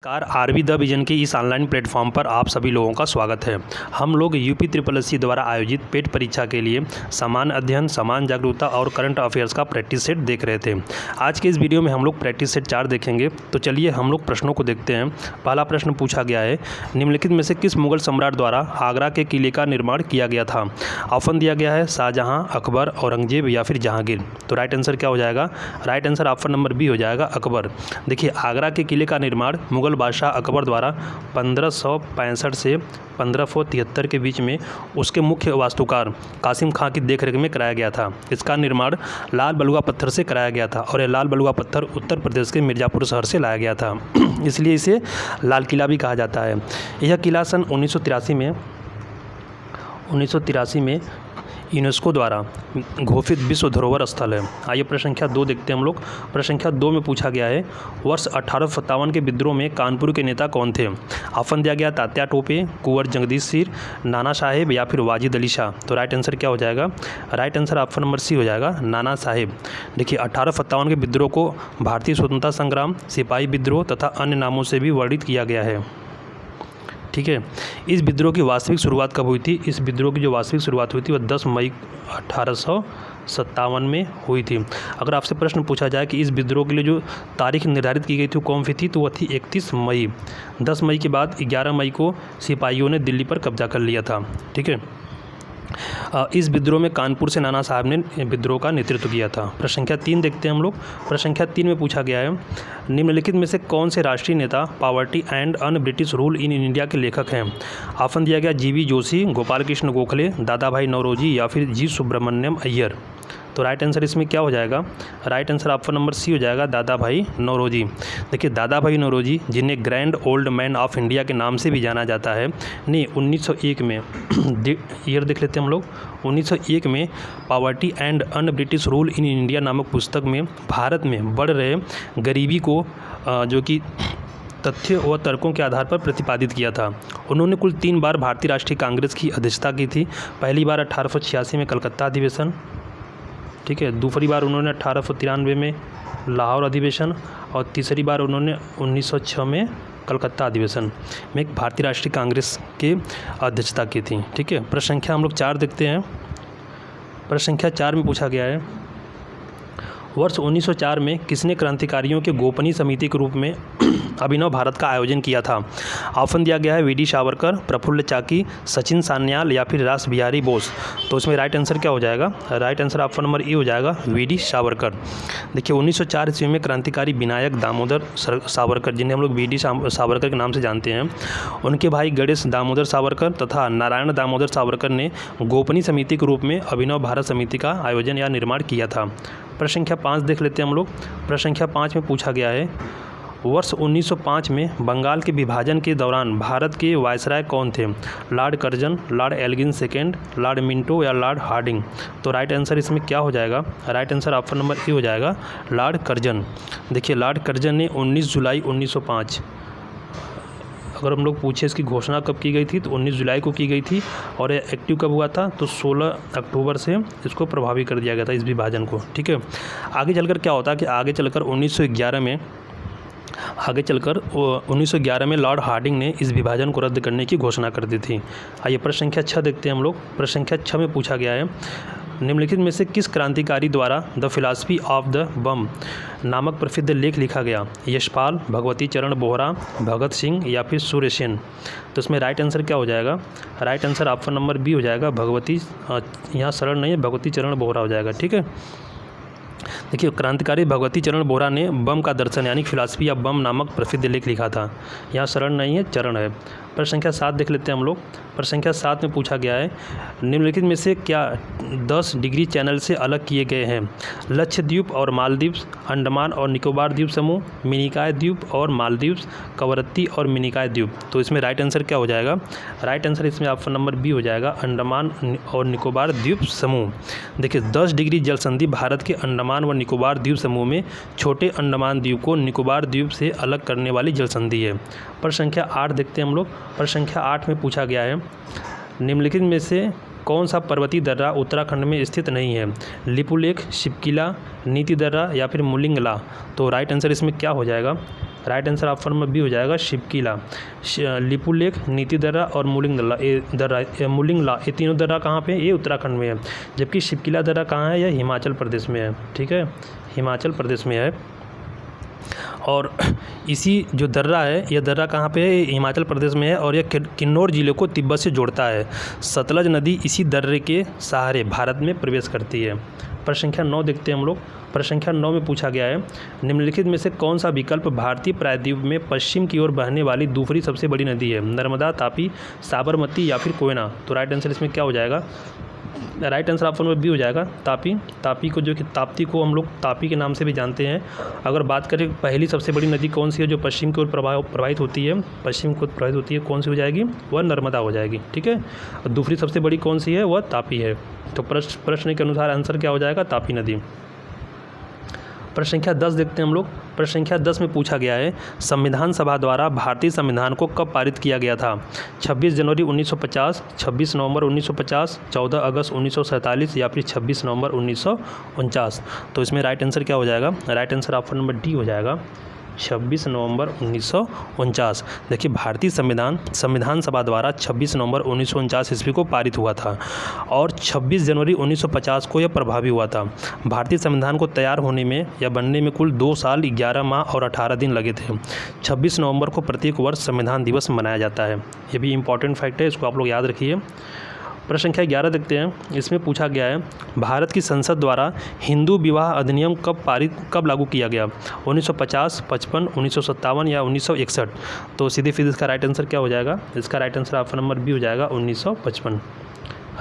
Car RB the vision के इस online platform पर आप सभी लोगों का स्वागत है। हम लोग यूपी द्वारा आयोजित पेट परीक्षा के लिए समान अध्ययन, समान जागरूकता और करंट अफेयर्स का प्रैक्टिस सेट देख रहे थे। आज के इस वीडियो में हम लोग प्रैक्टिस सेट 4 देखेंगे। तो चलिए हम लोग प्रश्नों को देखते हैं। पहला प्रश्न पूछा गया है, निम्नलिखित में से किस मुगल सम्राट द्वारा आगरा के किले का निर्माण किया गया था? ऑप्शन दिया गया है शाहजहां, अकबर, औरंगजेब या फिर जहांगीर। तो राइट आंसर क्या हो जाएगा? Right answer option number B हो जाएगा, अकबर। देखिए, आगरा के किले का निर्माण मुगल बादशाह अकबर द्वारा 1565 से 1573 के बीच में उसके मुख्य वास्तुकार कासिम खां की देखरेख में कराया गया था। इसका निर्माण लाल बलुआ पत्थर से कराया गया था और यह लाल बलुआ पत्थर उत्तर प्रदेश के मिर्ज़ापुर शहर से लाया गया था। इसलिए इसे लाल किला भी कहा जाता है। यह किला सन 1983 में यूनेस्को द्वारा घोषित विश्व धरोहर स्थल है। आइए प्रश्न संख्या 2 देखते हैं हम लोग। प्रश्न संख्या 2 में पूछा गया है, वर्ष 1857 के विद्रोह में कानपुर के नेता कौन थे? ऑप्शन दिया गया तात्या टोपे, कुंवर जगदीश सिंह, नाना साहेब या फिर वाजिद अली शाह। तो राइट आंसर क्या हो जाएगा? Right answer option number C हो जाएगा, नाना साहेब। देखिए, 1857 के विद्रोह को भारतीय स्वतंत्रता संग्राम, सिपाही विद्रोह तथा अन्य नामों से भी वर्णित किया गया है। ठीक है। इस विद्रोह की वास्तविक शुरुआत कब हुई थी? इस विद्रोह की जो वास्तविक शुरुआत हुई थी वह 10 मई 1857 में हुई थी। अगर आपसे प्रश्न पूछा जाए कि इस विद्रोह के लिए जो तारीख निर्धारित की गई थी कौन सी थी, तो वह थी 31 मई। 10 मई के बाद 11 मई को सिपाहियों ने दिल्ली पर कब्जा कर लिया था। ठीक है। इस विद्रोह में कानपुर से नाना साहब ने विद्रोह का नेतृत्व किया था। प्रश्न संख्या 3 देखते हैं हम लोग। प्रश्न संख्या 3 में पूछा गया है, निम्नलिखित में से कौन से राष्ट्रीय नेता poverty and un British rule in India के लेखक हैं? ऑप्शन दिया गया जीवी जोशी, गोपाल कृष्ण गोखले, दादा भाई नौरोजी या फिर जी सुब्रमण्यम अय्यर। तो राइट आंसर इसमें क्या हो जाएगा? Right answer option number C हो जाएगा, दादा भाई नौरोजी। देखिए, दादा भाई नौरोजी, जिन्हें grand old man of India के नाम से भी जाना जाता है, ने 1901 में ईयर देख लेते हैं हम लोग। 1901 में poverty and un British rule in India नामक पुस्तक में भारत में बढ़ रहे गरीबी को जो कि तथ्य व तर्कों के आधार पर प्रतिपादित किया था। उन्होंने कुल 3 बार भारतीय राष्ट्रीय कांग्रेस की अध्यक्षता की थी। पहली बार 1886 में कलकत्ता अधिवेशन, ठीक है। दूसरी बार उन्होंने 1893 में लाहौर अधिवेशन और तीसरी बार उन्होंने 1906 में कलकत्ता अधिवेशन में भारतीय राष्ट्रीय कांग्रेस के अध्यक्षता की थी। ठीक है। प्रश्न संख्या हम लोग 4 देखते हैं। प्रश्न संख्या 4 में पूछा गया है, वर्ष 1904 में किसने क्रांतिकारियों के गोपनीय समिति के रूप में अभिनव भारत का आयोजन किया था? ऑप्शन दिया गया है वीडी सावरकर, प्रफुल्ल चाकी, सचिन सान्याल या फिर रास बिहारी बोस। तो इसमें राइट आंसर क्या हो जाएगा? Right answer option number A हो जाएगा, वीडी सावरकर। देखिए, 1904 ईस्वी में क्रांतिकारी विनायक दामोदर सावरकर, जिन्हें हम लोग वीडी सावरकर के नाम से जानते हैं, उनके भाई गणेश दामोदर सावरकर तथा नारायण दामोदर सावरकर ने गोपनीय समिति के रूप में अभिनव भारत समिति का आयोजन या निर्माण किया था। प्रश्न संख्या 5 देख लेते हैं हम लोग। प्रश्न संख्या 5 में पूछा गया है, वर्ष 1905 में बंगाल के विभाजन के दौरान भारत के वायसराय कौन थे? Lord Curzon, lord Elgin second, lord Minto या लॉर्ड हार्डिंग। तो राइट आंसर इसमें क्या हो जाएगा? Right answer option number A हो जाएगा, लॉर्ड कर्जन। देखिए, लॉर्ड कर्जन ने 19 जुलाई 1905, अगर हम लोग पूछे इसकी घोषणा कब की गई थी, तो 19 जुलाई को की गई थी। और ये एक्टिव कब हुआ था? तो 16 अक्टूबर से इसको प्रभावी कर दिया गया था, इस विभाजन को। ठीक है। आगे चलकर क्या होता है कि आगे चलकर 1911 में लॉर्ड हार्डिंग ने इस विभाजन को रद्द करने की घोषणा कर दी थी। आइए प्रश्न संख्या 6 देखते हैं हम लोग। प्रश्न संख्या 6 में पूछा गया है, निम्नलिखित में से किस क्रांतिकारी द्वारा द फिलॉसफी ऑफ द बम नामक प्रसिद्ध लेख लिखा गया? यशपाल, भगवती चरण बोहरा, भगत सिंह या फिर सूर्य सेन। तो इसमें राइट आंसर क्या हो जाएगा? Right answer option number B हो जाएगा, भगवती, यहाँ शरण नहीं है, भगवती चरण बोहरा हो जाएगा। ठीक है। देखिए, क्रांतिकारी भगवती चरण बोहरा ने बम का दर्शन यानी फिलॉसफी ऑफ बम नामक प्रसिद्ध लेख लिखा था। यहाँ शरण नहीं है, चरण है। प्रश्न संख्या 7 देख लेते हैं हम लोग। प्रश्न संख्या 7 में पूछा गया है, निम्नलिखित में से क्या 10 डिग्री चैनल से अलग किए गए हैं? लक्षद्वीप और मालदीव, अंडमान और निकोबार द्वीप समूह, मिनिकॉय द्वीप और मालदीव, कवरत्ती और मिनिकॉय द्वीप। तो इसमें राइट आंसर क्या हो जाएगा? राइट आंसर इसमें ऑप्शन नंबर बी हो जाएगा, अंडमान और निकोबार द्वीप समूह। देखिए, 10 डिग्री जल संधि भारत के अंडमान व निकोबार द्वीप समूह में छोटे अंडमान द्वीप को निकोबार द्वीप से अलग करने वाली जल संधि है। प्रश्न संख्या 8 देखते हैं हम लोग। प्रश्न संख्या 8 में पूछा गया है, निम्नलिखित में से कौन सा पर्वतीय दर्रा उत्तराखंड में स्थित नहीं है? लिपुलेख, शिवकिला, नीति दर्रा या फिर मुलिंगला। तो राइट आंसर इसमें क्या हो जाएगा? Right answer option number B हो जाएगा शिवकीला। लिपुलेख, नीति दर्रा और मुलिंगला ये तीनों दर्रा कहाँ पे? ये उत्तराखंड में है। जबकि शिवकीला दर्रा कहाँ है? यह हिमाचल प्रदेश में है। ठीक है, हिमाचल प्रदेश में है। और इसी जो दर्रा है, यह दर्रा कहाँ पे है? हिमाचल प्रदेश में है और यह किन्नौर जिले को तिब्बत से जोड़ता है। सतलज नदी इसी दर्रे के सहारे भारत में प्रवेश करती है। प्रश्न संख्या 9 देखते हैं हम लोग। प्रश्न संख्या 9 में पूछा गया है, निम्नलिखित में से कौन सा विकल्प भारतीय प्रायद्वीप में पश्चिम की ओर बहने वाली दूसरी सबसे बड़ी नदी है? नर्मदा, तापी, साबरमती या फिर कोयना? तो राइट आंसर इसमें क्या हो जाएगा? Right answer option number B हो जाएगा तापी। तापी को जो कि ताप्ती को हम लोग तापी के नाम से भी जानते हैं। अगर बात करें पहली सबसे बड़ी नदी कौन सी है जो पश्चिम की ओर प्रवाहित होती है, पश्चिम की ओर प्रवाहित होती है, कौन सी हो जाएगी? वह नर्मदा हो जाएगी। ठीक है, और दूसरी सबसे बड़ी कौन सी है? वह तापी है। तो प्रश्न के अनुसार आंसर क्या हो जाएगा? तापी नदी। प्रश्न संख्या 10 देखते हैं हम लोग। प्रश्न संख्या 10 में पूछा गया है, संविधान सभा द्वारा भारतीय संविधान को कब पारित किया गया था? 26 जनवरी 1950, 26 नवंबर 1950, 14 अगस्त 1947 या फिर 26 नवंबर 1949? तो इसमें राइट आंसर क्या हो जाएगा? Right answer option number D हो जाएगा 26 नवंबर 1949। देखिए, भारतीय संविधान सभा द्वारा 26 नवंबर 1949 ईस्वी को पारित हुआ था और 26 जनवरी 1950 को यह प्रभावी हुआ था। भारतीय संविधान को तैयार होने में या बनने में कुल 2 साल 11 माह और 18 दिन लगे थे। 26 नवंबर को प्रत्येक वर्ष संविधान दिवस मनाया जाता है। ये भी इंपॉर्टेंट फैक्ट है, इसको आप लोग याद रखिए। प्रश्न संख्या 11 देखते हैं। इसमें पूछा गया है, भारत की संसद द्वारा हिंदू विवाह अधिनियम कब लागू किया गया? 1950, 55, 1957 या 1961? तो सीधे इसका राइट आंसर क्या हो जाएगा? इसका right answer option number B हो जाएगा 1955।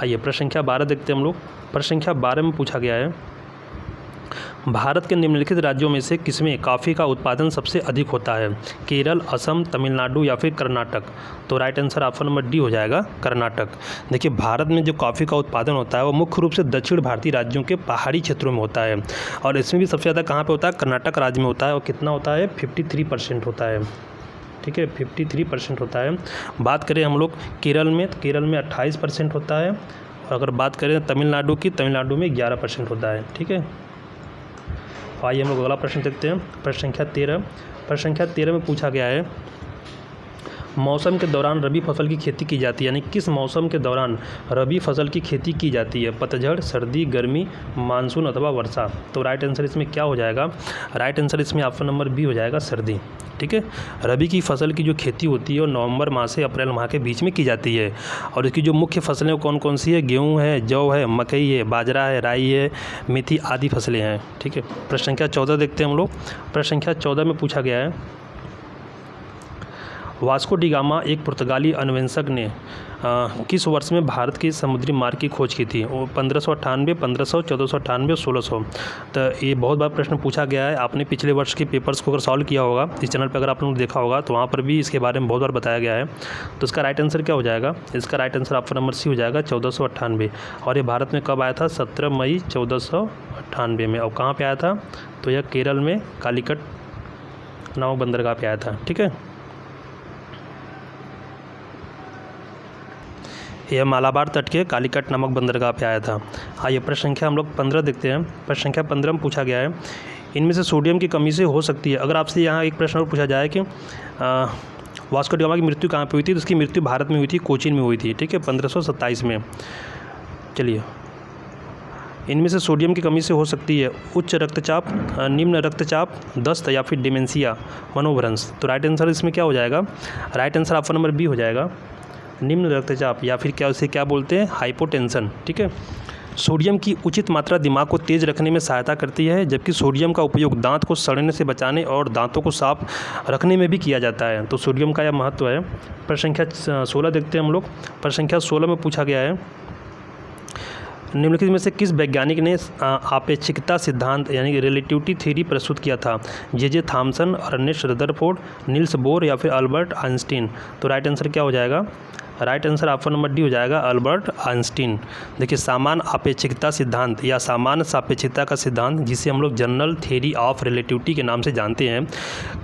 आइए प्रश्न संख्या 12 देखते हैं हम लोग। प्रश्न संख्या 12 में पूछा गया है, भारत के निम्नलिखित राज्यों में से किसमें कॉफ़ी का उत्पादन सबसे अधिक होता है? केरल, असम, तमिलनाडु या फिर कर्नाटक? तो right answer option number D हो जाएगा कर्नाटक। देखिए, भारत में जो कॉफ़ी का उत्पादन होता है वो मुख्य रूप से दक्षिण भारतीय राज्यों के पहाड़ी क्षेत्रों में होता है और इसमें भी सबसे ज़्यादा कहाँ पे होता है? कर्नाटक राज्य में होता है। और कितना होता है? 53% होता है। ठीक है, 53% होता है। बात करें हम लोग केरल में, तो केरल में 28% होता है। और अगर बात करें तमिलनाडु की, तमिलनाडु में 11% होता है। ठीक है, आइए हम लोग अगला प्रश्न देखते हैं। प्रश्न संख्या 13। प्रश्न संख्या 13 में पूछा गया है, मौसम के दौरान रबी फसल की खेती की जाती है, यानी किस मौसम के दौरान रबी फसल की खेती की जाती है? पतझड़, सर्दी, गर्मी, मानसून अथवा वर्षा? तो राइट आंसर इसमें क्या हो जाएगा? राइट आंसर इसमें ऑप्शन नंबर बी हो जाएगा सर्दी। ठीक है, रबी की फसल की जो खेती होती है वो नवंबर माह से अप्रैल माह के बीच में की जाती है और इसकी जो मुख्य फसलें कौन कौन सी है? गेहूँ है, जौ है, मकई है, बाजरा है, राई है, मेथी आदि फसलें हैं। ठीक है, प्रश्न संख्या 14 देखते हैं हम लोग। प्रश्न संख्या 14 में पूछा गया है, वास्को डी गामा एक पुर्तगाली अन्वेषक ने किस वर्ष में भारत के समुद्री मार्ग की खोज की थी? वो 1598, 1500, 1498, 1600? तो ये बहुत बार प्रश्न पूछा गया है। आपने पिछले वर्ष के पेपर्स को अगर सॉल्व किया होगा, इस चैनल पर अगर आप लोगों ने देखा होगा तो वहाँ पर भी इसके बारे में बहुत बार बताया गया है। तो इसका राइट आंसर क्या हो जाएगा? इसका right answer option number C हो जाएगा 1498। और ये भारत में कब आया था? 17 मई 1498 में। और कहाँ पर आया था? तो यह केरल में कालीकट नामक बंदरगाह पर आया था। ठीक है, यह मालाबार तट के कालीकट नामक बंदरगाह पे आया था। आइए प्रश्न संख्या हम लोग 15 देखते हैं। प्रश्न संख्या 15 में पूछा गया है, इनमें से सोडियम की कमी से हो सकती है। अगर आपसे यहाँ एक प्रश्न और पूछा जाए कि वास्को डी गामा की मृत्यु कहाँ पे हुई थी, तो उसकी मृत्यु भारत में हुई थी, कोचीन में हुई थी। ठीक है, 1527 में। चलिए, इनमें से सोडियम की कमी से हो सकती है उच्च रक्तचाप, निम्न रक्तचाप, दस्त या फिर डिमेंशिया, मनोभ्रंश? तो राइट आंसर इसमें क्या हो जाएगा? Right answer option number B हो जाएगा निम्न रक्तचाप या फिर उसे क्या बोलते हैं? हाइपोटेंशन। ठीक है, सोडियम की उचित मात्रा दिमाग को तेज रखने में सहायता करती है, जबकि सोडियम का उपयोग दांत को सड़ने से बचाने और दांतों को साफ रखने में भी किया जाता है। तो सोडियम का यह महत्व है। प्रश्न संख्या 16 देखते हैं हम लोग। प्रश्न संख्या 16 में पूछा गया है, निम्नलिखित में से किस वैज्ञानिक ने आपेक्षिकता सिद्धांत यानी कि रिलेटिविटी थ्योरी प्रस्तुत किया था? J Thomson, Ernest Rutherford, Niels Bohr या फिर अल्बर्ट आइंस्टीन? तो राइट आंसर क्या हो जाएगा? Right answer option number D हो जाएगा अल्बर्ट आइंस्टीन। देखिए सामान्य अपेक्षिकता सिद्धांत या सामान्य सापेक्षिकता का सिद्धांत, जिसे हम लोग जनरल थ्योरी ऑफ रिलेटिविटी के नाम से जानते हैं,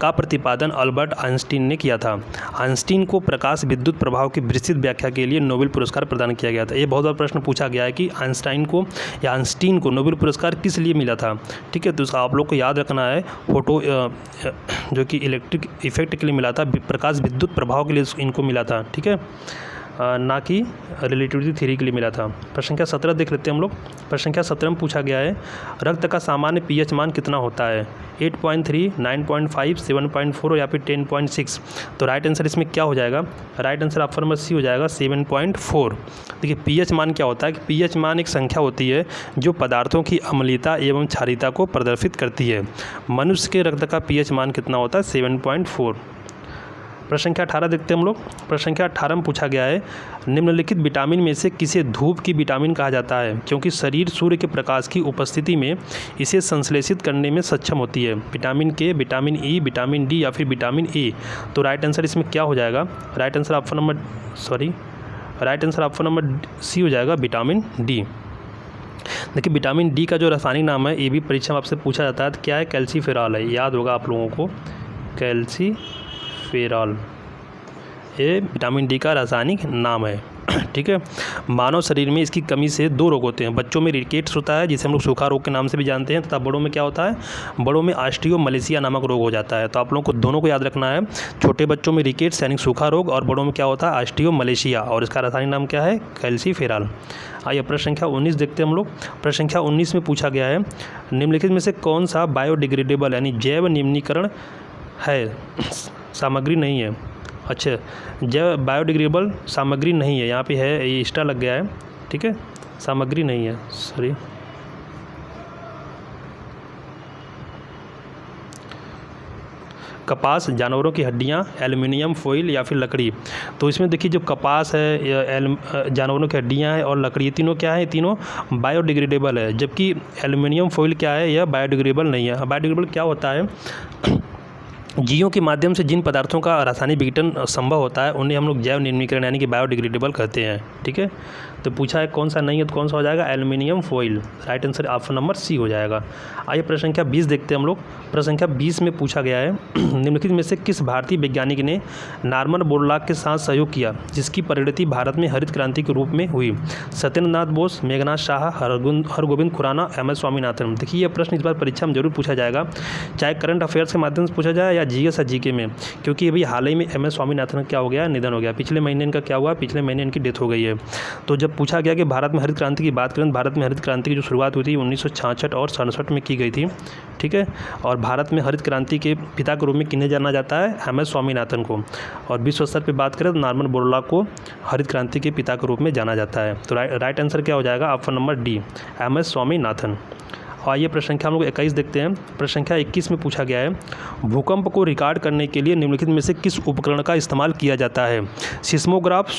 का प्रतिपादन अल्बर्ट आइंस्टीन ने किया था। आइंस्टीन को प्रकाश विद्युत प्रभाव की विस्तृत व्याख्या के लिए नोबेल पुरस्कार प्रदान किया गया था। ये बहुत बार प्रश्न पूछा गया है कि आइंस्टाइन को या आइंस्टीन को नोबेल पुरस्कार किस लिए मिला था। ठीक है, तो उसका आप लोग को याद रखना है, फोटो जो कि इलेक्ट्रिक इफेक्ट के लिए मिला था, प्रकाश विद्युत प्रभाव के लिए इनको मिला था। ठीक है, ना कि रिलेटिविटी थ्योरी के लिए मिला था। प्रश्न संख्या 17 देख लेते हैं हम लोग। प्रश्न संख्या 17 में पूछा गया है रक्त का सामान्य पीएच मान कितना होता है, 8.3, 9.5, 7.4 या फिर 10.6। तो राइट आंसर इसमें क्या हो जाएगा, right answer option number C हो जाएगा 7.4। देखिए पीएच मान क्या होता है कि पीएच मान एक संख्या होती है जो पदार्थों की अम्लीयता एवं क्षारीयता को प्रदर्शित करती है। मनुष्य के रक्त का पीएच मान कितना होता है, 7.4। प्रश्न संख्या 18 देखते हैं हम लोग। प्रश्न संख्या 18 में पूछा गया है निम्नलिखित विटामिन में से किसे धूप की विटामिन कहा जाता है, क्योंकि शरीर सूर्य के प्रकाश की उपस्थिति में इसे संश्लेषित करने में सक्षम होती है। विटामिन के, विटामिन ई, विटामिन डी या फिर विटामिन ए। तो राइट आंसर इसमें क्या हो जाएगा, right answer option number C हो जाएगा विटामिन डी। देखिए विटामिन डी का जो रासायनिक नाम है, ये भी परीक्षा में आपसे पूछा जाता है, तो क्या है, कैल्सीफेरॉल है। याद होगा आप लोगों को, कैल्सीफेरॉल ये विटामिन डी का रासायनिक नाम है। ठीक है, मानव शरीर में इसकी कमी से 2 रोग होते हैं। बच्चों में रिकेट्स होता है, जिसे हम लोग सूखा रोग के नाम से भी जानते हैं, तथा बड़ों में क्या होता है, बड़ों में ऑस्टियोमलेशिया नामक रोग हो जाता है। तो आप लोगों को दोनों को याद रखना है, छोटे बच्चों में रिकेट्स यानी सूखा रोग, और बड़ों में क्या होता है, ऑस्टियोमलेशिया, और इसका रासायनिक नाम क्या है, कैल्सीफेरॉल। आइए प्रश्न संख्या 19 देखते हैं हम लोग। प्रश्न संख्या 19 में पूछा गया है निम्नलिखित में से कौन सा बायोडिग्रेडेबल यानी जैव निम्नीकरण है, सामग्री नहीं है। अच्छा, जैव बायोडिग्रेडेबल सामग्री नहीं है, यहाँ पे है, ये एक्स्ट्रा लग गया है। ठीक है, सामग्री नहीं है, सॉरी। कपास, जानवरों की हड्डियाँ, एल्युमिनियम फॉइल या फिर लकड़ी। तो इसमें देखिए जो कपास है, जानवरों की हड्डियाँ हैं और लकड़ी, तीनों क्या है, तीनों बायोडिग्रेडेबल है, जबकि एल्युमिनियम फॉइल क्या है, यह बायोडिग्रेडेबल नहीं है। बायोडिग्रेडेबल क्या होता है, जीवों के माध्यम से जिन पदार्थों का रासायनिक विघटन संभव होता है उन्हें हम लोग जैव निम्नीकरण यानी कि बायोडिग्रेडेबल कहते हैं। ठीक है, तो पूछा है कौन सा नहीं है, तो कौन सा हो जाएगा, aluminium foil. Right answer option number C हो जाएगा। आइए प्रश्न संख्या 20 देखते हैं हम लोग। प्रश्न संख्या 20 में पूछा गया है निम्नलिखित में से किस भारतीय वैज्ञानिक ने नॉर्मन बोरलॉग के साथ सहयोग किया, जिसकी परिणति भारत में हरित क्रांति के रूप में हुई। सत्येंद्र नाथ बोस, मेघनाथ शाह, हरगोविंद खुराना, MS स्वामीनाथन। देखिए यह प्रश्न इस बार परीक्षा में जरूर पूछा जाएगा, चाहे करंट अफेयर्स के माध्यम से पूछा जाए या GS या GK में, क्योंकि अभी हाल ही में MS स्वामीनाथन क्या हो गया, निधन हो गया। पिछले महीने इनका क्या हुआ, पिछले महीने इनकी डेथ हो गई है। तो जब पूछा गया कि भारत में हरित क्रांति की बात करें, भारत में हरित क्रांति की जो शुरुआत हुई थी 1966 और 67 में की गई थी। ठीक है, और भारत में हरित क्रांति के पिता के रूप में किन्हें जाना जाता है, MS स्वामीनाथन को। और विश्व स्तर पर बात करें तो नॉर्मन बोरलॉग को हरित क्रांति के पिता के रूप में जाना जाता है। तो राइट आंसर क्या हो जाएगा, option number D, MS Swaminathan. आइए प्रश्न संख्या हम लोग 21 देखते हैं। प्रश्न संख्या 21 में पूछा गया है भूकंप को रिकॉर्ड करने के लिए निम्नलिखित में से किस उपकरण का इस्तेमाल किया जाता है, सिस्मोग्राफ,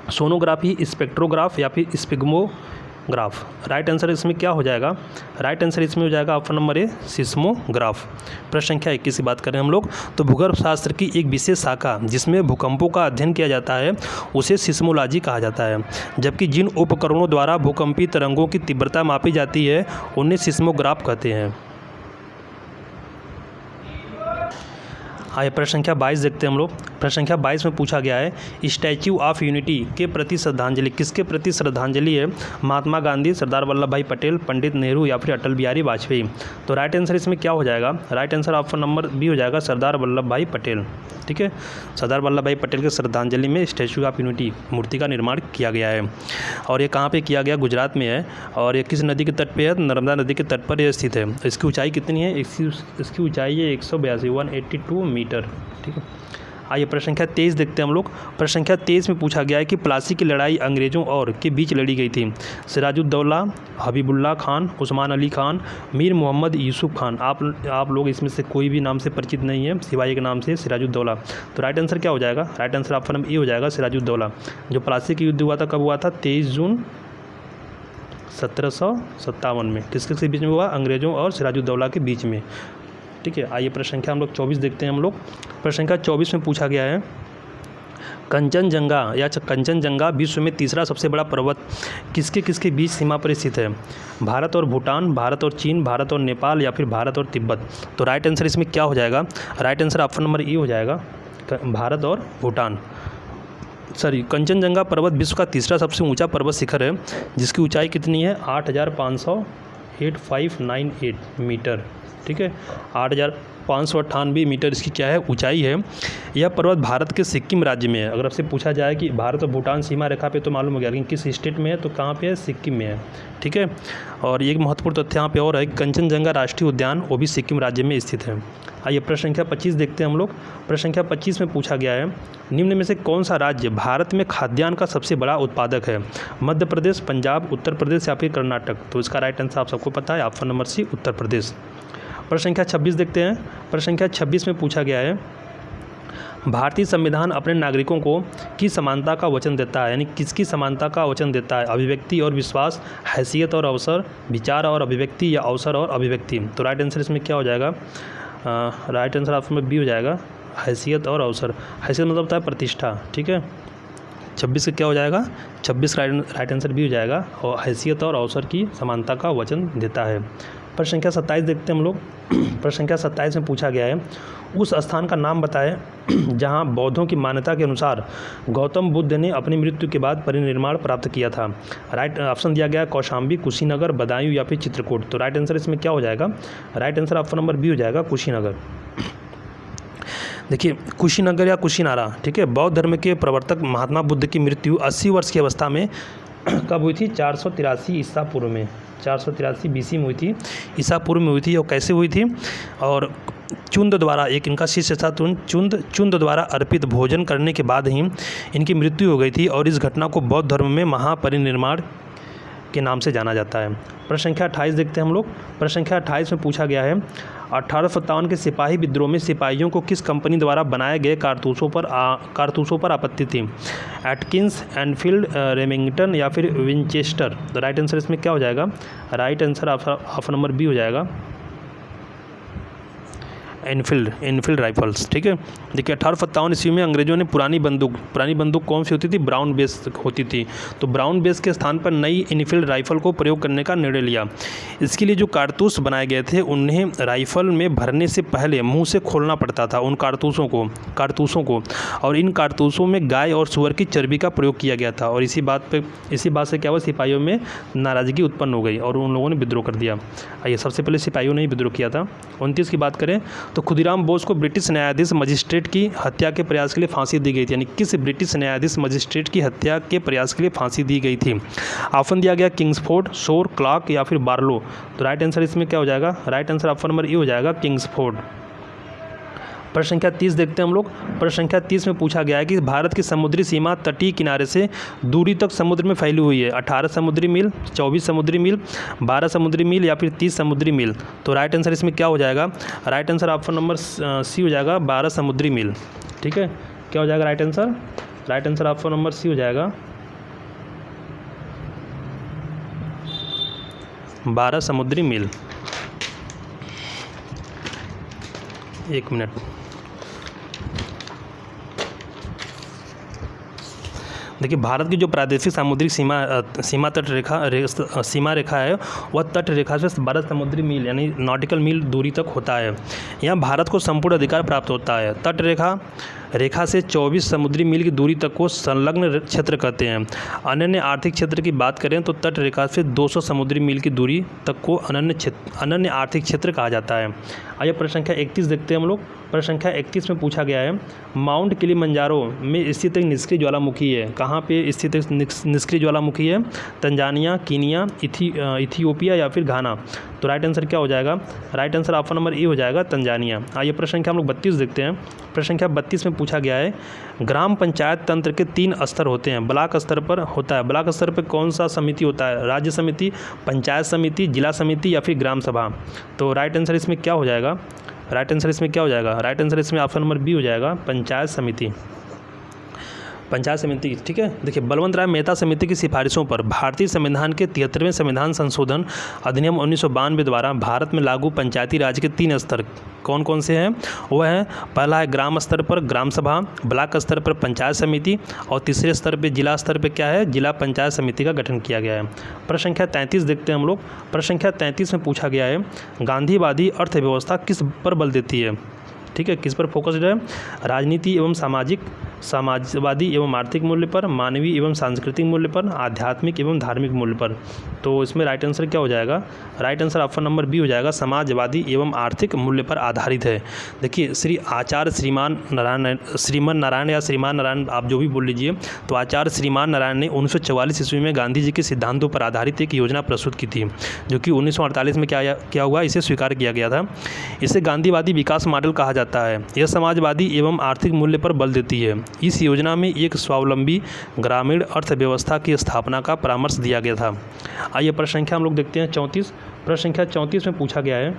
सोनोग्राफी, स्पेक्ट्रोग्राफ या फिर स्पिग्मोग्राफ। राइट आंसर इसमें क्या हो जाएगा, राइट आंसर इसमें हो जाएगा ऑप्शन नंबर ए, सिस्मोग्राफ। प्रश्न संख्या 21 की बात करें हम लोग तो भूगर्भ शास्त्र की एक विशेष शाखा जिसमें भूकंपों का अध्ययन किया जाता है उसे सिस्मोलॉजी कहा जाता है, जबकि जिन उपकरणों द्वारा भूकंपीय तरंगों की तीव्रता मापी जाती है उन्हें सिस्मोग्राफ कहते हैं। आइए प्रश्न संख्या 22 देखते हैं हम लोग। प्रश्न संख्या 22 में पूछा गया है स्टैच्यू ऑफ यूनिटी के प्रति श्रद्धांजलि किसके प्रति श्रद्धांजलि है, महात्मा गांधी, सरदार वल्लभ भाई पटेल, पंडित नेहरू या फिर अटल बिहारी वाजपेयी। तो राइट आंसर इसमें क्या हो जाएगा, right answer option number B हो जाएगा, सरदार वल्लभ भाई पटेल। ठीक है, सरदार वल्लभ भाई पटेल के श्रद्धांजलि में स्टैच्यू ऑफ यूनिटी मूर्ति का निर्माण किया गया है। और ये कहाँ पे किया गया, गुजरात में है। और ये किस नदी के तट पे है, नर्मदा नदी के तट पर यह स्थित है। इसकी ऊंचाई कितनी है, इसकी ऊंचाई है 182 मीटर। ठीक है, आइए प्रश्न संख्या 23 देखते हैं हम लोग। प्रश्न संख्या 23 में पूछा गया है कि प्लासी की लड़ाई अंग्रेजों और के बीच लड़ी गई थी। सिराजुद्दौला, हबीबुल्ला खान, उस्मान अली खान, मीर मोहम्मद यूसुफ खान। आप लोग इसमें से कोई भी नाम से परिचित नहीं है सिवाय के नाम से, सिराजुद्दौला। तो राइट आंसर क्या हो जाएगा, right answer option number A हो जाएगा, सिराजुद्दौला। जो प्लासी की युद्ध हुआ था कब हुआ था, 23 जून 1757 में। किसके बीच में हुआ, अंग्रेजों और सिराजुद्दौला के बीच में। ठीक है, आइए प्रश्न संख्या हम लोग 24 देखते हैं हम लोग। प्रश्न संख्या 24 में पूछा गया है कंचनजंगा या कंचनजंगा विश्व में तीसरा सबसे बड़ा पर्वत किसके किसके बीच सीमा पर स्थित है? भारत और भूटान, भारत और चीन, भारत और नेपाल या फिर भारत और तिब्बत? तो राइट आंसर इसमें क्या हो जाएगा? राइट आंसर ऑप्शन नंबर ई हो जाएगा, भारत और भूटान। सॉरी, कंचनजंगा पर्वत विश्व का तीसरा सबसे ऊंचा पर्वत शिखर है, जिसकी ऊंचाई कितनी है? 8598 मीटर। ठीक है, 8598 मीटर इसकी क्या है? ऊंचाई है। यह पर्वत भारत के सिक्किम राज्य में है। अगर आपसे पूछा जाए कि भारत और भूटान सीमा रेखा पे, तो मालूम हो गया, लेकिन किस स्टेट में है? तो कहाँ पे है? सिक्किम में है। ठीक है, और एक महत्वपूर्ण तथ्य यहाँ पे और है, कंचनजंगा राष्ट्रीय उद्यान वो भी सिक्किम राज्य में स्थित है। आइए प्रश्न संख्या 25 देखते हैं हम लोग। प्रश्न संख्या 25 में पूछा गया है, निम्न में से कौन सा राज्य भारत में खाद्यान्न का सबसे बड़ा उत्पादक है? मध्य प्रदेश, पंजाब, उत्तर प्रदेश या फिर कर्नाटक? तो इसका राइट आंसर आप सबको पता है, ऑप्शन नंबर सी, उत्तर प्रदेश। प्रश्न संख्या 26 देखते हैं। प्रश्न संख्या 26 में पूछा गया है, भारतीय संविधान अपने नागरिकों को की समानता का वचन देता है, यानी किसकी समानता का वचन देता है? अभिव्यक्ति और विश्वास, हैसियत और अवसर, विचार और अभिव्यक्ति या अवसर और अभिव्यक्ति? तो राइट आंसर इसमें क्या हो जाएगा? राइट आंसर ऑप्शन में बी हो जाएगा, हैसियत और अवसर। हैसियत मतलब होता है प्रतिष्ठा। ठीक है, 26 का क्या हो जाएगा? 26 राइट आंसर बी हो जाएगा, और हैसियत और अवसर की समानता का वचन देता है। प्रश्न संख्या 27 देखते हैं हम लोग। प्रश्न संख्या 27 में पूछा गया है, उस स्थान का नाम बताएं जहां बौद्धों की मान्यता के अनुसार गौतम बुद्ध ने अपनी मृत्यु के बाद परिनिर्वाण प्राप्त किया था। राइट ऑप्शन दिया गया कौशाम्बी, कुशीनगर, बदायूं या फिर चित्रकूट? तो राइट आंसर इसमें क्या हो जाएगा? Right answer option number B हो जाएगा, कुशीनगर। देखिए, कुशीनगर या कुशीनारा, ठीक है, बौद्ध धर्म के प्रवर्तक महात्मा बुद्ध की मृत्यु 80 वर्ष की अवस्था में कब हुई थी? 483 ईसा पूर्व में, 483 BC में हुई थी, ईसा पूर्व में हुई थी। और कैसे हुई थी? और चुंद द्वारा, एक इनका शिष्य था चुंद द्वारा अर्पित भोजन करने के बाद ही इनकी मृत्यु हो गई थी, और इस घटना को बौद्ध धर्म में महापरिनिर्वाण के नाम से जाना जाता है। प्रश्न संख्या 28 देखते हैं हम लोग। प्रश्न संख्या 28 में पूछा गया है, 1857 के सिपाही विद्रोह में सिपाहियों को किस कंपनी द्वारा बनाए गए कारतूसों पर आपत्ति थी? एटकिंस, एनफील्ड, रेमिंगटन या फिर विंचेस्टर? तो राइट आंसर इसमें क्या हो जाएगा? Right answer option number B हो जाएगा, एनफील्ड राइफल्स। ठीक है, देखिए 1857 ईस्वी में अंग्रेजों ने पुरानी बंदूक कौन सी होती थी? ब्राउन बेस होती थी। तो ब्राउन बेस के स्थान पर नई एनफील्ड राइफल को प्रयोग करने का निर्णय लिया। इसके लिए जो कारतूस बनाए गए थे, उन्हें राइफल में भरने से पहले मुंह से खोलना पड़ता था उन कारतूसों को, और इन कारतूसों में गाय और सुअर की चर्बी का प्रयोग किया गया था। और इसी बात से क्या हुआ? सिपाहियों में नाराज़गी उत्पन्न हो गई और उन लोगों ने विद्रोह कर दिया। आइए, सबसे पहले सिपाहियों ने ही विद्रोह किया था। 29 की बात करें तो खुदीराम बोस को ब्रिटिश न्यायाधीश मजिस्ट्रेट की हत्या के प्रयास के लिए फांसी दी गई थी। यानी किस ब्रिटिश न्यायाधीश मजिस्ट्रेट की हत्या के प्रयास के लिए फांसी दी गई थी? ऑप्शन दिया गया किंग्सफोर्ड, शोर, क्लार्क या फिर बार्लो? तो राइट आंसर इसमें क्या हो जाएगा? Right answer option number A हो जाएगा, किंग्सफोर्ड। प्रश्न संख्या 30 देखते हैं हम लोग। प्रश्न संख्या 30 में पूछा गया है कि भारत की समुद्री सीमा तटीय किनारे से दूरी तक समुद्र में फैली हुई है। 18 समुद्री मील, 24 समुद्री मील, 12 समुद्री मील या फिर 30 समुद्री मील? तो राइट आंसर इसमें क्या हो जाएगा? Right answer option number C हो जाएगा, 12 समुद्री मील। ठीक है, क्या हो जाएगा right answer? Right answer option number C हो जाएगा, 12 समुद्री मील। एक मिनट, देखिए भारत की जो प्रादेशिक सामुद्रिक सीमा रेखा है, वह तट रेखा से 12 समुद्री मील यानी नॉटिकल मील दूरी तक होता है। यहाँ भारत को संपूर्ण अधिकार प्राप्त होता है। तट रेखा से 24 समुद्री मील की दूरी तक को संलग्न क्षेत्र कहते हैं। अनन्य आर्थिक क्षेत्र की बात करें तो तट रेखा से 200 समुद्री मील की दूरी तक को अनन्य आर्थिक क्षेत्र कहा जाता है। आइए प्रश्न संख्या 31 देखते हैं हम लोग। प्रश्न संख्या 31 में पूछा गया है, माउंट किलिमंजारो में स्थित एक निष्क्रिय ज्वालामुखी है। कहाँ पे स्थित एक निष्क्रिय ज्वालामुखी है? तंजानिया, कीनिया, इथियोपिया या फिर घाना? तो राइट आंसर क्या हो जाएगा? Right answer option number A हो जाएगा, तंजानिया। आइए प्रश्न संख्या हम लोग 32 देखते हैं। प्रश्न संख्या 32 में पूछा गया है, ग्राम पंचायत तंत्र के 3 स्तर होते हैं। ब्लॉक स्तर पर होता है, ब्लॉक स्तर पर कौन सा समिति होता है? राज्य समिति, पंचायत समिति, जिला समिति या फिर ग्राम सभा? तो राइट आंसर इसमें क्या हो जाएगा? राइट आंसर इसमें क्या हो जाएगा? राइट आंसर इसमें ऑप्शन नंबर बी हो जाएगा, पंचायत समिति। पंचायत समिति, ठीक है। देखिए, बलवंत राय मेहता समिति की सिफारिशों पर भारतीय संविधान के 73वें संविधान संशोधन अधिनियम 1992 द्वारा भारत में लागू पंचायती राज के 3 स्तर कौन कौन से हैं? वह है, पहला है ग्राम स्तर पर ग्राम सभा, ब्लॉक स्तर पर पंचायत समिति और तीसरे स्तर पर जिला स्तर पर क्या है, जिला पंचायत समिति का गठन किया गया है। प्रश्न संख्या 33 देखते हैं हम लोग। प्रश्न संख्या 33 में पूछा गया है, गांधीवादी अर्थव्यवस्था किस पर बल देती है? ठीक है, किस पर फोकस्ड है? राजनीति एवं समाजवादी एवं आर्थिक मूल्य पर, मानवीय एवं सांस्कृतिक मूल्य पर, आध्यात्मिक एवं धार्मिक मूल्य पर। तो इसमें राइट आंसर क्या हो जाएगा? Right answer option number B हो जाएगा, समाजवादी एवं आर्थिक मूल्य पर आधारित है। देखिए, श्री आचार्य श्रीमान नारायण या श्रीमान नारायण, आप जो भी बोल लीजिए, तो आचार्य श्रीमान नारायण ने 1944 ईस्वी में गांधी जी के सिद्धांतों पर आधारित एक योजना प्रस्तुत की थी, जो कि 1948 में क्या हुआ, इसे स्वीकार किया गया था। इसे गांधीवादी विकास मॉडल कहा जाता है। यह समाजवादी एवं आर्थिक मूल्य पर बल देती है। इस योजना में एक स्वावलंबी ग्रामीण अर्थव्यवस्था की स्थापना का परामर्श दिया गया था। आइए प्रश्न संख्या हम लोग देखते हैं 34। प्रश्न संख्या 34 में पूछा गया है,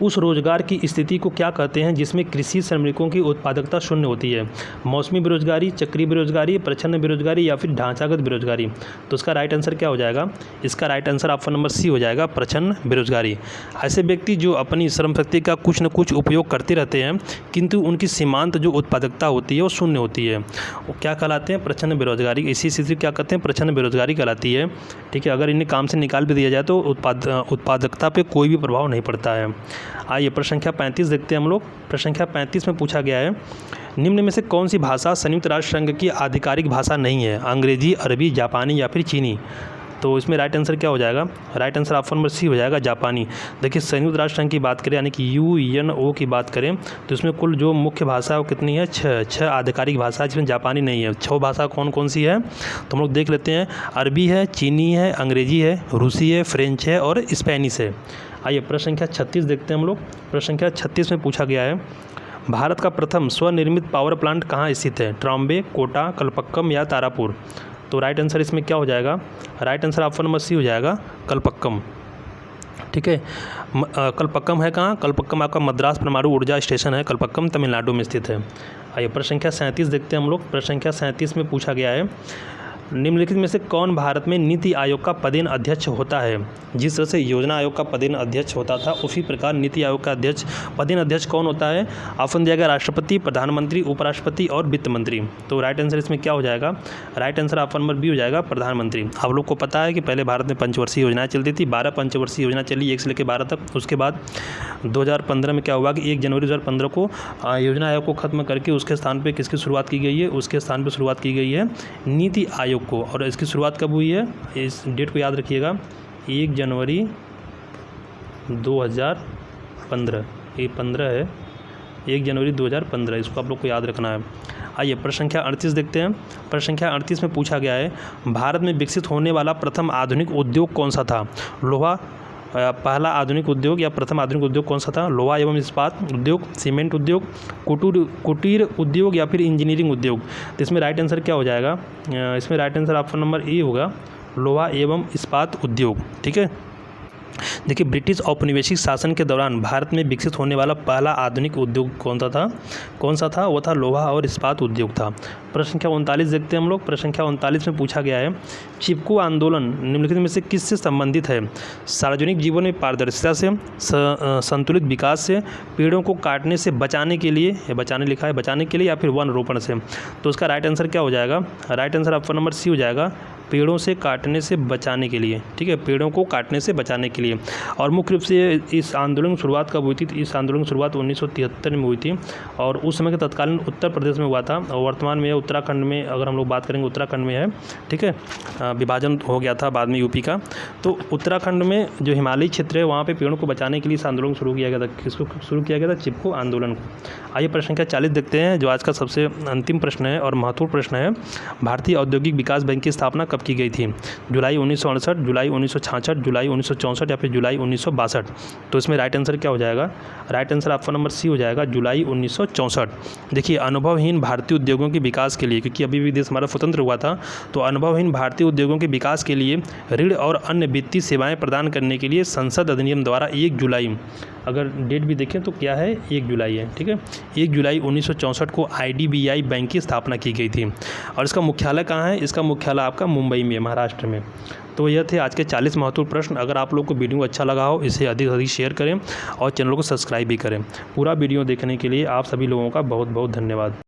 उस रोजगार की स्थिति को क्या कहते हैं जिसमें कृषि श्रमिकों की उत्पादकता शून्य होती है? मौसमी बेरोजगारी, चक्रीय बेरोजगारी, प्रच्छन्न बेरोजगारी या फिर ढांचागत बेरोजगारी। तो इसका राइट आंसर क्या हो जाएगा? इसका right answer option number C हो जाएगा, प्रच्छन्न बेरोजगारी। ऐसे व्यक्ति जो अपनी श्रम शक्ति का कुछ न कुछ उपयोग करते रहते हैं, किंतु उनकी सीमांत जो उत्पादकता होती है वो शून्य होती है, वो क्या कहलाते हैं? प्रच्छन्न बेरोजगारी। इसी स्थिति क्या कहते हैं? प्रच्छन्न बेरोजगारी कहलाती है। ठीक है, अगर इन्हें काम से निकाल भी दिया जाए तो उत्पादकता पर कोई भी प्रभाव नहीं पड़ता है। आइए प्रश्न संख्या 35 देखते हैं हम लोग। प्रश्न संख्या 35 में पूछा गया है, निम्न में से कौन सी भाषा संयुक्त राष्ट्र संघ की आधिकारिक भाषा नहीं है? अंग्रेजी, अरबी, जापानी या फिर चीनी। तो इसमें राइट आंसर क्या हो जाएगा? Right answer option number C हो जाएगा, जापानी। देखिए, संयुक्त राष्ट्र संघ की बात करें, यानी कि UNO की बात करें, तो इसमें कुल जो मुख्य भाषा है वो कितनी है? 6 आधिकारिक भाषा, जिसमें जापानी नहीं है। 6 भाषा कौन कौन सी है तो हम लोग देख लेते हैं। अरबी है, चीनी है, अंग्रेजी है, रूसी है, फ्रेंच है और स्पेनिश है। आइए प्रश्न संख्या 36 देखते हैं हम लोग। प्रश्न संख्या 36 में पूछा गया है, भारत का प्रथम स्वनिर्मित पावर प्लांट कहाँ स्थित है? ट्रॉम्बे, कोटा, कलपक्कम या तारापुर। तो राइट आंसर इसमें क्या हो जाएगा? Right answer option number C हो जाएगा, कलपक्कम। ठीक है, कलपक्कम है कहाँ? कलपक्कम आपका मद्रास परमाणु ऊर्जा स्टेशन है, कलपक्कम तमिलनाडु में स्थित है। आइए प्रश्न संख्या 37 देखते हैं हम लोग। प्रश्न संख्या 37 में पूछा गया है, निम्नलिखित में से कौन भारत में नीति आयोग का पदेन अध्यक्ष होता है? जिस तरह से योजना आयोग का पदेन अध्यक्ष होता था, उसी प्रकार नीति आयोग का पदेन अध्यक्ष कौन होता है? ऑप्शन दिया गया, राष्ट्रपति, प्रधानमंत्री, उपराष्ट्रपति और वित्त मंत्री। तो राइट आंसर इसमें क्या हो जाएगा? Right answer option number B हो जाएगा, प्रधानमंत्री। आप लोग को पता है कि पहले भारत में पंचवर्षीय योजनाएं चलती थी, 12 पंचवर्षीय योजना चली 1 से लेकर 12 तक। उसके बाद 2015 में क्या हुआ कि 1 जनवरी 2015 को योजना आयोग को खत्म करके उसके स्थान पर किसकी शुरुआत की गई है? उसके स्थान पर शुरुआत की गई है नीति आयोग को। और इसकी शुरुआत कब हुई है? इस डेट को याद रखिएगा, 1 जनवरी 2015। ये 15 है, 1 जनवरी 2015, इसको आप लोग को याद रखना है। आइए प्रश्न संख्या 38 देखते हैं। प्रश्न संख्या 38 में पूछा गया है, भारत में विकसित होने वाला प्रथम आधुनिक उद्योग कौन सा था? लोहा, पहला आधुनिक उद्योग या प्रथम आधुनिक उद्योग कौन सा था? लोहा एवं इस्पात उद्योग, सीमेंट उद्योग, कुटीर उद्योग या फिर इंजीनियरिंग उद्योग। तो इसमें राइट आंसर क्या हो जाएगा? इसमें राइट आंसर ऑप्शन नंबर ए होगा, लोहा एवं इस्पात उद्योग। ठीक है, देखिए, ब्रिटिश औपनिवेशिक शासन के दौरान भारत में विकसित होने वाला पहला आधुनिक उद्योग कौन सा था? वो था लोहा और इस्पात उद्योग था। प्रश्न संख्या 39 देखते हैं हम लोग। प्रश्न संख्या 39 में पूछा गया है, चिपको आंदोलन निम्नलिखित में से किससे संबंधित है? सार्वजनिक जीवन में पारदर्शिता से, संतुलित विकास से, पेड़ों को काटने से बचाने के लिए, बचाने लिखा है, बचाने के लिए या फिर वन रोपण से। तो उसका राइट आंसर क्या हो जाएगा? Right answer option number C हो जाएगा, पेड़ों से काटने से बचाने के लिए। ठीक है, पेड़ों को काटने से बचाने के लिए। और मुख्य रूप से इस आंदोलन की शुरुआत कब हुई थी? इस आंदोलन की शुरुआत 1973 में हुई थी और उस समय के तत्कालीन उत्तर प्रदेश में हुआ था और वर्तमान में उत्तराखंड में, अगर हम लोग बात करेंगे उत्तराखंड में है। ठीक है, विभाजन हो गया था बाद में यूपी का, तो उत्तराखंड में जो हिमालयी क्षेत्र है वहाँ पे पेड़ों को बचाने के लिए इस आंदोलन शुरू किया गया था। किसको शुरू किया गया था? चिपको आंदोलन को। आइए प्रश्न संख्या 40 देखते हैं, जो आज का सबसे अंतिम प्रश्न है और महत्वपूर्ण प्रश्न है। भारतीय औद्योगिक विकास बैंक की स्थापना कब की गई थी? जुलाई 1968, जुलाई 1966, जुलाई 1964 या फिर जुलाई 1962। तो इसमें राइट आंसर क्या हो जाएगा? Right answer option number C हो जाएगा, जुलाई 1964। देखिए, अनुभवहीन भारतीय उद्योगों के विकास के लिए, क्योंकि अभी भी देश हमारा स्वतंत्र हुआ था, तो अनुभवहीन भारतीय उद्योगों के विकास के लिए ऋण और अन्य वित्तीय सेवाएं प्रदान करने के लिए संसद अधिनियम द्वारा 1 जुलाई, अगर डेट भी देखें तो क्या है, 1 जुलाई है, ठीक है, 1 जुलाई 1964 को IDBI बैंक की स्थापना की गई थी। और इसका मुख्यालय कहाँ है? इसका मुख्यालय आपका मुंबई में, महाराष्ट्र में। तो यह थे आज के 40 महत्वपूर्ण प्रश्न। अगर आप लोग को वीडियो अच्छा लगा हो, इसे अधिक से अधिक शेयर करें और चैनल को सब्सक्राइब भी करें। पूरा वीडियो देखने के लिए आप सभी लोगों का बहुत बहुत धन्यवाद।